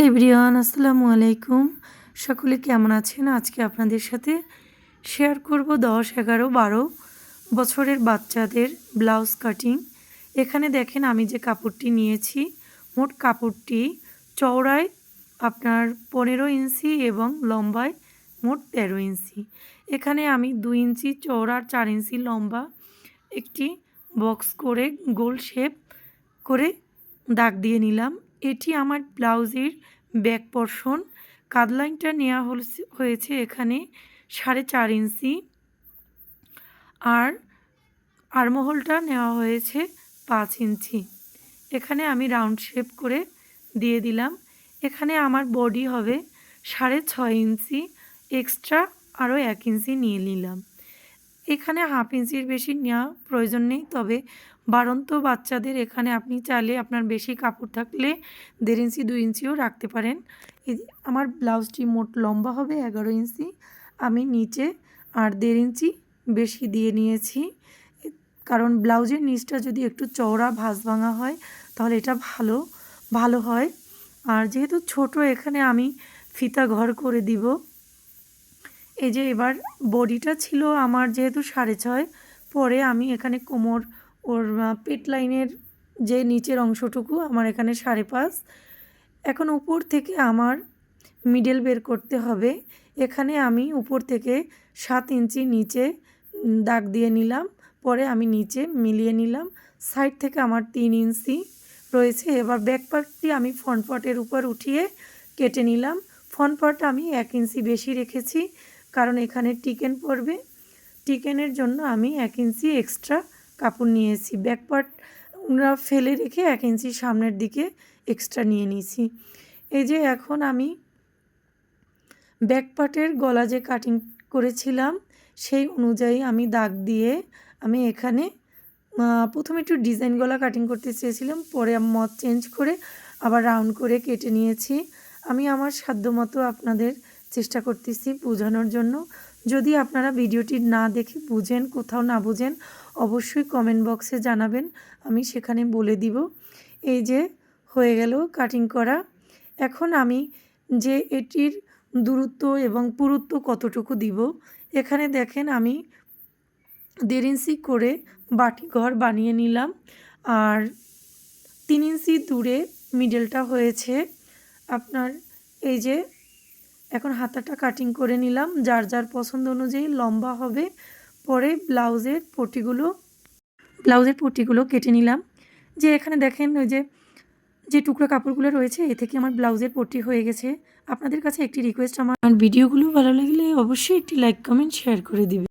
Hello everyone, আসসালামু আলাইকুম। সকলে কেমন আছেন? আজকে আপনাদের সাথে শেয়ার করব 10, 11, 12 বছরের বাচ্চাদের ব্লাউজ কাটিং। এখানে দেখেন আমি যে কাপড়টি নিয়েছি, মোট কাপড়টি চওড়ায় আপনার 15 ইঞ্চি এবং লম্বায় মোট 13 ইঞ্চি। এখানে আমি 2 ইঞ্চি চওড়া আর 4 ইঞ্চি লম্বা একটি বক্স করে গোল শেপ করে দাগ দিয়ে নিলাম। এটি আমার ব্লাউজের ব্যাক পোরশন। কাঁধলাইনটা নেওয়া হয়েছে এখানে 4.5 ইঞ্চি, আর আর্মহোলটা নেওয়া হয়েছে 5 ইঞ্চি। এখানে আমি রাউন্ড শেপ করে দিয়ে দিলাম। এখানে আমার বডি হবে 6.5 ইঞ্চি, এক্সট্রা আরও 1 ইঞ্চি নিয়ে নিলাম। এখানে হাফ ইঞ্চির বেশি নেওয়া প্রয়োজন নেই, তবে বাড়ন্ত বাচ্চাদের এখানে আপনি চাইলে আপনার বেশি কাপড় থাকলে 1.5 ইঞ্চি 2 ইঞ্চিও রাখতে পারেন। আমার ব্লাউজটি মোট লম্বা হবে 11 ইঞ্চি, আমি নিচে আর 1.5 ইঞ্চি বেশি দিয়ে নিয়েছি, কারণ ব্লাউজের নিচটা যদি একটু চওড়া ভাঁজ ভাঙা হয় তাহলে এটা ভালো হয়। আর যেহেতু ছোট, এখানে আমি ফিতা ঘর করে দিব। এই যে এবার বডিটা ছিল আমার যেহেতু 6.5, পরে আমি এখানে কোমর ওর পেট লাইনের যে নিচের অংশটুকু আমার এখানে 5.5। এখন উপর থেকে আমার মিডল বের করতে হবে। এখানে আমি উপর থেকে 7 ইঞ্চি নিচে দাগ দিয়ে নিলাম, পরে আমি নিচে মিলিয়ে নিলাম। সাইড থেকে আমার 3 ইঞ্চি রয়েছে। এবার ব্যাক পার্টটি আমি ফ্রন্ট পার্টের উপর উঠিয়ে কেটে নিলাম। ফ্রন্ট পার্ট আমি 1 ইঞ্চি বেশি রেখেছি, কারণ এখানে টিকেন পড়বে। টিকেনের জন্য আমি 1 ইঞ্চি এক্সট্রা কাপড় নিয়েছি। ব্যাক পার্ট ফেলে রেখে 1 ইঞ্চি সামনের দিকে এক্সট্রা নিয়ে নিয়েছি। এই যে এখন আমি ব্যাক পার্টের গলা যে কাটিং করেছিলাম সেই অনুযায়ী আমি দাগ দিয়ে আমি এখানে প্রথমে একটু ডিজাইন গলা কাটিং করতে চেয়েছিলাম, পরে মত চেঞ্জ করে আবার রাউন্ড করে কেটে নিয়েছি। আমি আমার সাধ্যমতো আপনাদের চেষ্টা করতেছি বোঝানোর জন্য। যদি আপনারা ভিডিওটি না দেখে বুঝেন, কোথাও না বুঝেন, অবশ্যই কমেন্ট বক্সে জানাবেন, আমি সেখানে বলে দিব। এই যে হয়ে গেল কাটিং করা। এখন আমি যে এটির দূরত্ব এবং পুরুত্ব কতটুকু দিব, এখানে দেখেন আমি 1.5 ইঞ্চি করে বাটি ঘর বানিয়ে নিলাম, আর 3 ইঞ্চি দূরে মিডলটা হয়েছে আপনার। এই যে এখন হাতাটা কাটিং করে নিলাম, যার যার পছন্দ অনুযায়ী লম্বা হবে। পরে ব্লাউজের পটিগুলো কেটে নিলাম। যে এখানে দেখেন ওই যে টুকরো কাপড়গুলো রয়েছে, এ থেকে আমার ব্লাউজের পটি হয়ে গেছে। আপনাদের কাছে একটি রিকোয়েস্ট, আমার ভিডিওগুলো ভালো লাগলে অবশ্যই একটি লাইক, কমেন্ট, শেয়ার করে দিবেন।